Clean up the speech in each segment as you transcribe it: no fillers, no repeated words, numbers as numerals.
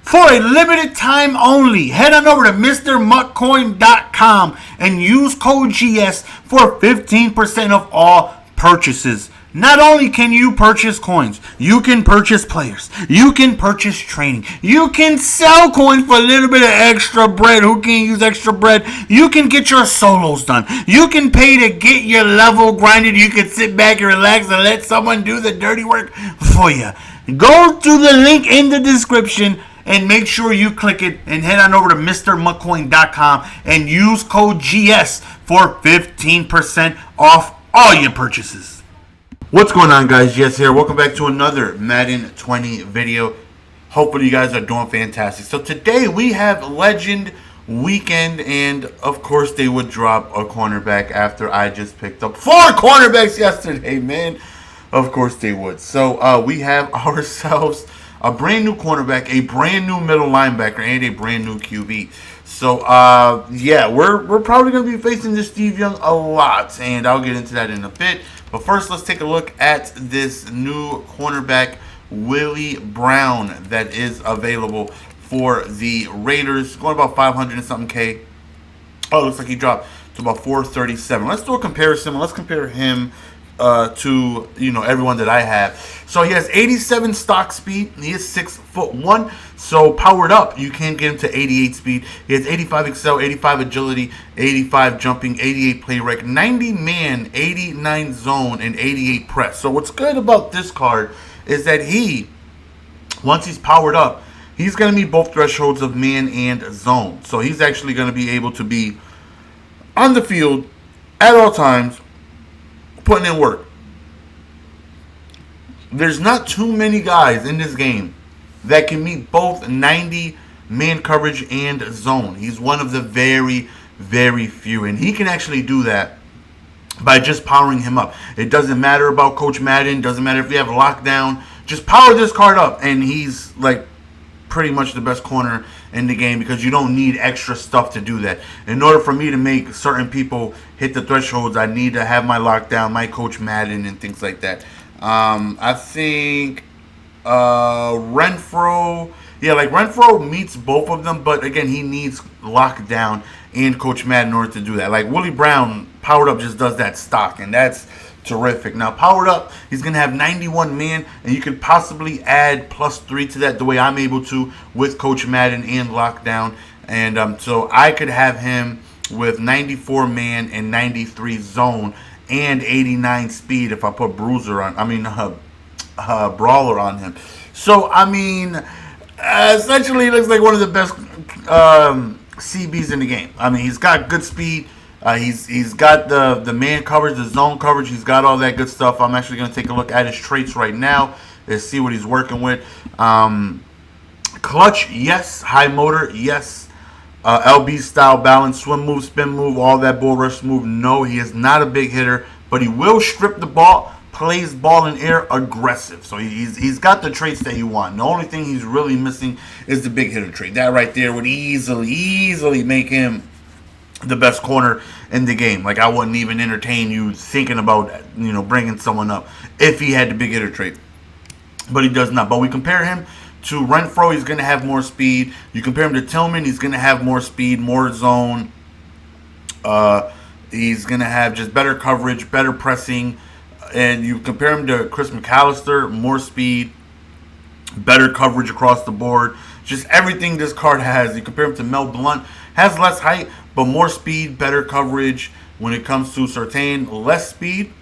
For a limited time only, head on over to MrMuckCoin.com and use code GS for 15% of all purchases. Not only can you purchase coins, you can purchase players, you can purchase training, you can sell coins for a little bit of extra bread. Who can use extra bread? You can get your solos done. You can pay to get your level grinded. You can sit back and relax and let someone do the dirty work for you. Go to the link in the description and make sure you click it and head on over to MrMuckCoin.com and use code GS for 15% off all your purchases. What's going on, guys? Jess here. Welcome back to another Madden 20 video. Hopefully you guys are doing fantastic. So today we have Legend Weekend, and of course they would drop a cornerback after I just picked up 4 cornerbacks yesterday, man. Of course they would. So we have ourselves a brand new cornerback, a brand new middle linebacker, and a brand new QB. So yeah, we're probably going to be facing this Steve Young a lot, and I'll get into that in a bit. But first, let's take a look at this new cornerback, Willie Brown, that is available for the Raiders. Going about 500 and something K. Oh, it looks like he dropped to about 437. Let's do a comparison. Let's compare him to everyone that I have. So he has 87 stock speed. He is 6'1", so powered up you can get him to 88 speed. He has 85 excel, 85 agility, 85 jumping, 88 play rec, 90 man, 89 zone, and 88 press. So what's good about this card is that once he's powered up, he's going to meet both thresholds of man and zone. So he's actually going to be able to be on the field at all times, putting in work. There's not too many guys in this game that can meet both 90 man coverage and zone. He's one of the very, very few, and he can actually do that by just powering him up. It doesn't matter about Coach Madden, doesn't matter if you have lockdown, just power this card up and he's like pretty much the best corner in the game, because you don't need extra stuff to do that. In order for me to make certain people hit the thresholds, I need to have my lockdown, my Coach Madden, and things like that. I think Renfro, Renfro meets both of them, but again, he needs lockdown and Coach Madden in order to do that. Like Willie Brown, powered up, just does that stock, and that's terrific. Now, powered up, he's going to have 91 man, and you could possibly add +3 to that the way I'm able to with Coach Madden and lockdown. And so I could have him with 94 man and 93 zone and 89 speed if I put Brawler on him. So, essentially, he looks like one of the best CBs in the game. He's got good speed. He's got the man coverage, the zone coverage. He's got all that good stuff. I'm actually going to take a look at his traits right now and see what he's working with. Clutch, yes. High motor, yes. LB style balance, swim move, spin move, all that bull rush move. No, he is not a big hitter, but he will strip the ball, plays ball in air, aggressive. So he's got the traits that you want. The only thing he's really missing is the big hitter trait. That right there would easily make him the best corner in the game. Like, I wouldn't even entertain you thinking about bringing someone up if he had the big hitter trait, but he does not. But we compare him to Renfro, he's going to have more speed. You compare him to Tillman, he's going to have more speed, more zone. He's going to have just better coverage, better pressing. And you compare him to Chris McAllister, more speed, better coverage across the board. Just everything this card has. You compare him to Mel Blount, has less height, but more speed, better coverage. When it comes to Surtain, less speed.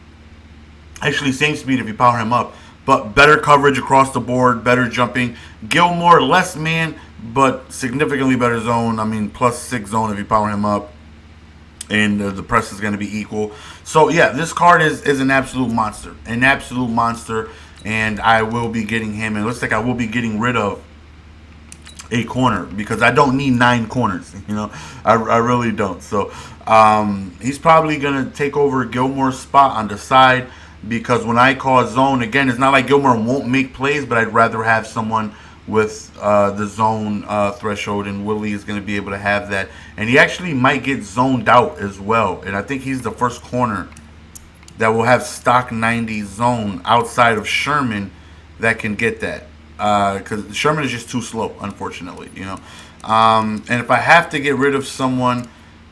Actually, same speed if you power him up, but better coverage across the board, better jumping. Gilmore, less man, but significantly better zone. +6 zone if you power him up. And the press is going to be equal. So, yeah, this card is an absolute monster. An absolute monster. And I will be getting him. And it looks like I will be getting rid of a corner, because I don't need 9 corners. I really don't. So, he's probably going to take over Gilmore's spot on the side, because when I call zone, again, it's not like Gilmore won't make plays, but I'd rather have someone with the zone threshold, and Willie is going to be able to have that. And he actually might get zoned out as well, and I think he's the first corner that will have stock 90 zone outside of Sherman that can get that. because Sherman is just too slow, unfortunately. And if I have to get rid of someone,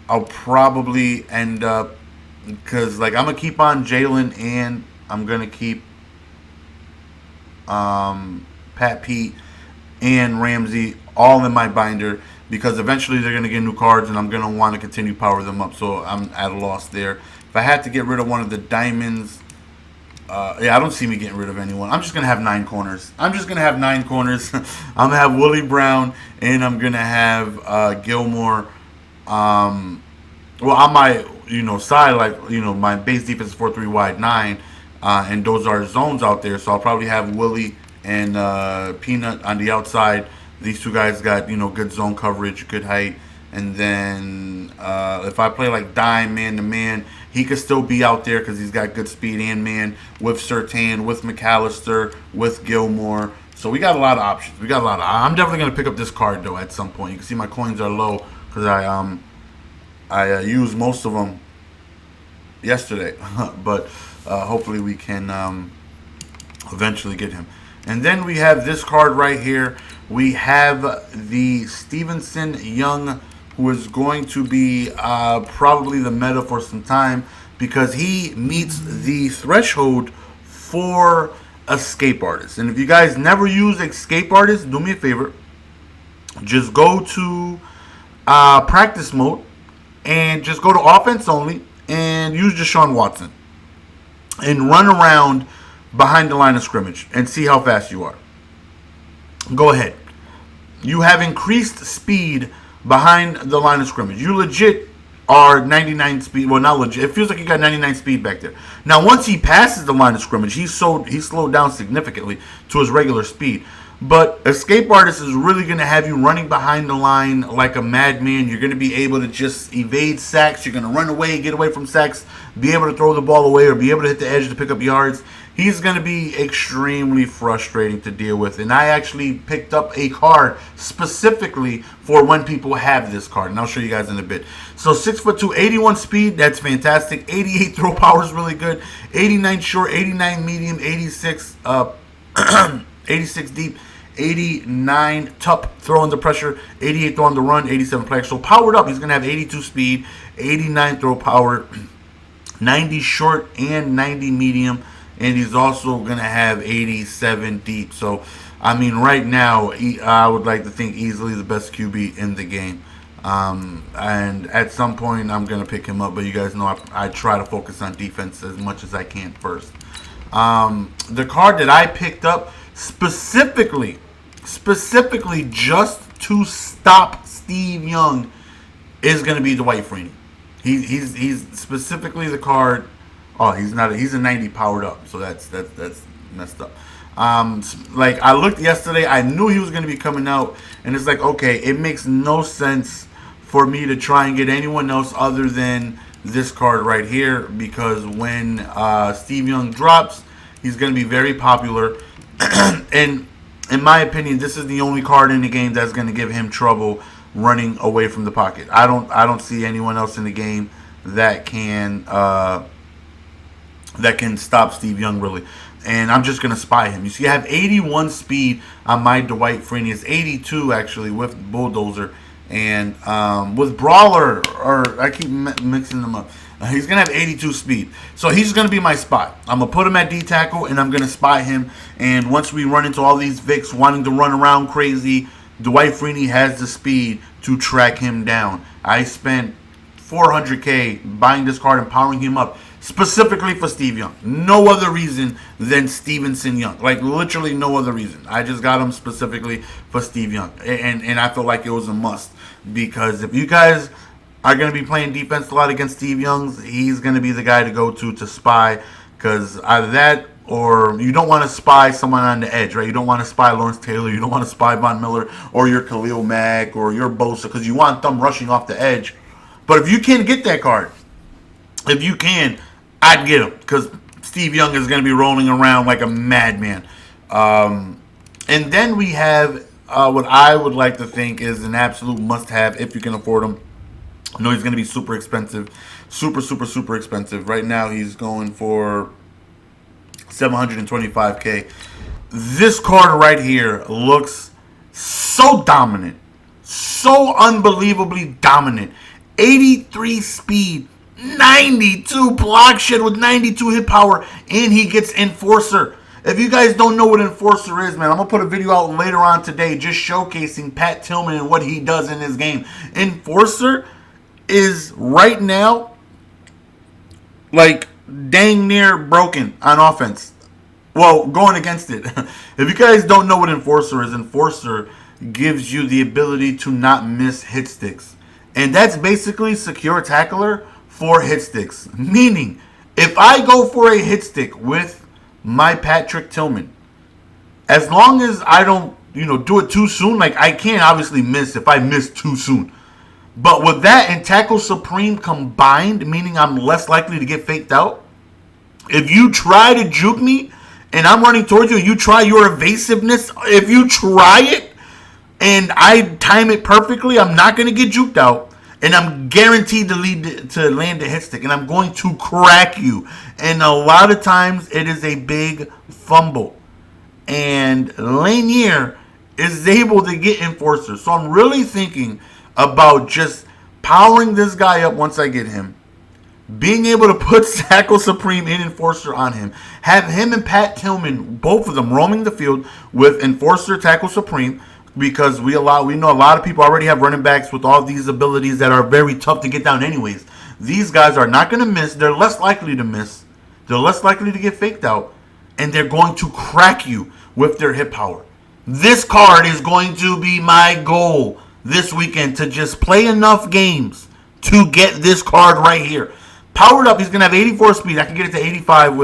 I'll probably end up because like I'm gonna keep on Jalen and I'm gonna keep Pat Pete and Ramsey all in my binder because eventually they're going to get new cards and I'm going to want to continue power them up. So I'm at a loss there. If I had to get rid of one of the diamonds, I don't see me getting rid of anyone. I'm just going to have 9 corners. I'm going to have Willie Brown and I'm going to have Gilmore. On my side, like my base defense is 4-3 wide 9, and those are zones out there. So I'll probably have Willie and Peanut on the outside. These two guys got good zone coverage, good height, and then if I play like dime man to man, he could still be out there because he's got good speed and man with Surtain, with McAllister, with Gilmore. So we got a lot of options. I'm definitely gonna pick up this card though at some point. You can see my coins are low because I used most of them yesterday, but hopefully we can eventually get him. And then we have this card right here. We have the Stevenson Young, who is going to be probably the meta for some time because he meets the threshold for Escape Artist. And if you guys never use Escape Artist, do me a favor. Just go to practice mode and just go to offense only and use Deshaun Watson and run around behind the line of scrimmage and see how fast you are. Go ahead. You have increased speed behind the line of scrimmage. You legit are 99 speed. Well, not legit. It feels like you got 99 speed back there. Now, once he passes the line of scrimmage, he's slowed down significantly to his regular speed. But Escape Artist is really going to have you running behind the line like a madman. You're going to be able to just evade sacks. You're going to run away, get away from sacks, be able to throw the ball away or be able to hit the edge to pick up yards. He's going to be extremely frustrating to deal with. And I actually picked up a card specifically for when people have this card. And I'll show you guys in a bit. So 6'2", 81 speed. That's fantastic. 88 throw power is really good. 89 short, 89 medium, 86 86 deep. 89 top throw under pressure, 88 throw on the run, 87 play. So powered up, he's going to have 82 speed, 89 throw power, 90 short and 90 medium, and he's also going to have 87 deep. So, I mean, right now, I would like to think easily the best QB in the game. And at some point, I'm going to pick him up, but you guys know I try to focus on defense as much as I can first. The card that I picked up specifically just to stop Steve Young is going to be Dwight Freeney. He's specifically the card. Oh, he's not. He's a 90 powered up, so that's messed up. Like I looked yesterday, I knew he was going to be coming out, and it's like, okay, it makes no sense for me to try and get anyone else other than this card right here because when Steve Young drops, he's going to be very popular. And in my opinion, this is the only card in the game that's going to give him trouble running away from the pocket. I don't see anyone else in the game that can stop Steve Young really. And I'm just going to spy him. You see, I have 81 speed on my Dwight Freeney. It's 82 actually with Bulldozer and with Brawler. Or I keep mixing them up. He's going to have 82 speed. So he's going to be my spot. I'm going to put him at D-tackle, and I'm going to spy him. And once we run into all these Vics wanting to run around crazy, Dwight Freeney has the speed to track him down. I spent $400K buying this card and powering him up specifically for Steve Young. No other reason than Stevenson Young. Like, literally no other reason. I just got him specifically for Steve Young. And I felt like it was a must. Because if you guys are going to be playing defense a lot against Steve Young, he's going to be the guy to go to spy. Because either that or you don't want to spy someone on the edge, right? You don't want to spy Lawrence Taylor. You don't want to spy Von Miller or your Khalil Mack or your Bosa because you want them rushing off the edge. But if you can get that card, if you can, I'd get him because Steve Young is going to be rolling around like a madman. And then we have what I would like to think is an absolute must-have if you can afford him. I know he's going to be super expensive. Super expensive. Right now he's going for $725K. this card right here looks so dominant. So unbelievably dominant. 83 speed, 92 block shed with 92 hit power, and he gets Enforcer. If you guys don't know what Enforcer is, man, I'm going to put a video out later on today just showcasing Pat Tillman and what he does in his game. Enforcer is right now like dang near broken on offense. Well, going against it. If you guys don't know what Enforcer is, Enforcer gives you the ability to not miss hit sticks. And that's basically secure tackler for hit sticks. Meaning, if I go for a hit stick with my Patrick Tillman, as long as I don't, do it too soon, like I can't obviously miss if I miss too soon. But with that and Tackle Supreme combined, meaning I'm less likely to get faked out, if you try to juke me and I'm running towards you, you try your evasiveness, if you try it, and I time it perfectly, I'm not going to get juked out. And I'm guaranteed to land a hit stick. And I'm going to crack you. And a lot of times, it is a big fumble. And Lanier is able to get Enforcer. So I'm really thinking about just powering this guy up once I get him. Being able to put Tackle Supreme and Enforcer on him. Have him and Pat Tillman, both of them, roaming the field with Enforcer, Tackle Supreme. Because we know a lot of people already have running backs with all these abilities that are very tough to get down anyways. These guys are not going to miss. They're less likely to miss. They're less likely to get faked out. And they're going to crack you with their hit power. This card is going to be my goal this weekend, to just play enough games to get this card right here. Powered up, he's going to have 84 speed. I can get it to 85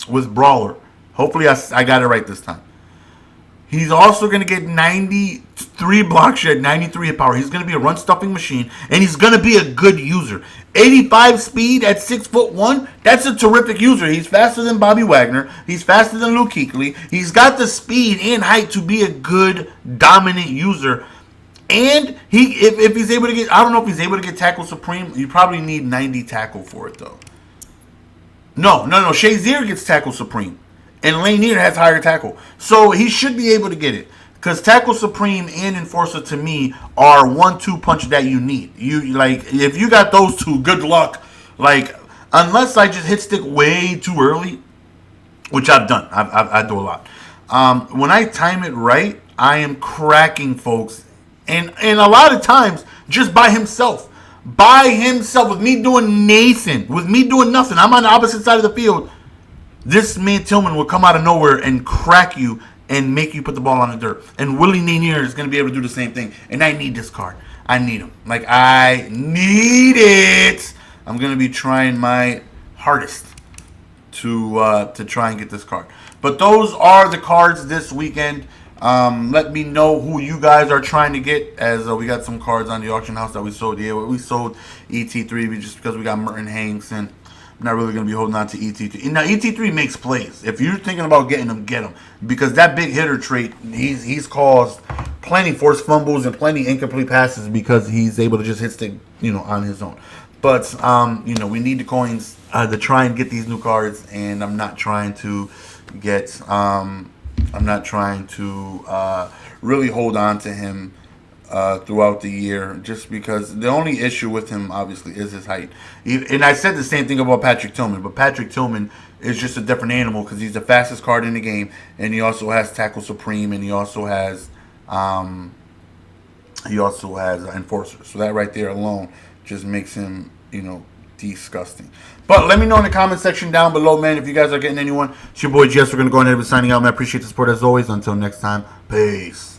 with Brawler. Hopefully I got it right this time. He's also going to get 93 block shed, 93 hit power. He's going to be a run-stuffing machine, and he's going to be a good user. 85 speed at 6'1", that's a terrific user. He's faster than Bobby Wagner. He's faster than Luke Kuechly. He's got the speed and height to be a good, dominant user. And if he's able to get, I don't know if he's able to get Tackle Supreme. You probably need 90 tackle for it, though. No. Shazier gets Tackle Supreme. And Lanier has higher tackle. So he should be able to get it. Because Tackle Supreme and Enforcer, to me, are 1-2 punch that you need. If you got those two, good luck. Unless I just hit stick way too early, which I've done. I do a lot. When I time it right, I am cracking folks. And a lot of times, just by himself. With me doing Nathan. With me doing nothing. I'm on the opposite side of the field. This man Tillman will come out of nowhere and crack you and make you put the ball on the dirt. And Willie Lanier is going to be able to do the same thing. And I need this card. I need him. I need it. I'm going to be trying my hardest to try and get this card. But those are the cards this weekend. Let me know who you guys are trying to get, as we got some cards on the auction house that we sold. Yeah, we sold ET3 just because we got Merton Hanks, and I'm not really going to be holding on to ET3. Now, ET3 makes plays. If you're thinking about getting him, get him. Because that big hitter trait, he's caused plenty forced fumbles and plenty incomplete passes because he's able to just hit stick, on his own. But, we need the coins to try and get these new cards, and I'm not trying to get, really hold on to him throughout the year, just because the only issue with him obviously is his height. And I said the same thing about Patrick Tillman, but Patrick Tillman is just a different animal because he's the fastest card in the game, and he also has Tackle Supreme, and he also has Enforcer. So that right there alone just makes him, disgusting. But let me know in the comment section down below, man, if you guys are getting anyone. It's your boy Jess. We're going to go ahead and be signing out, man. I appreciate the support as always. Until next time, peace.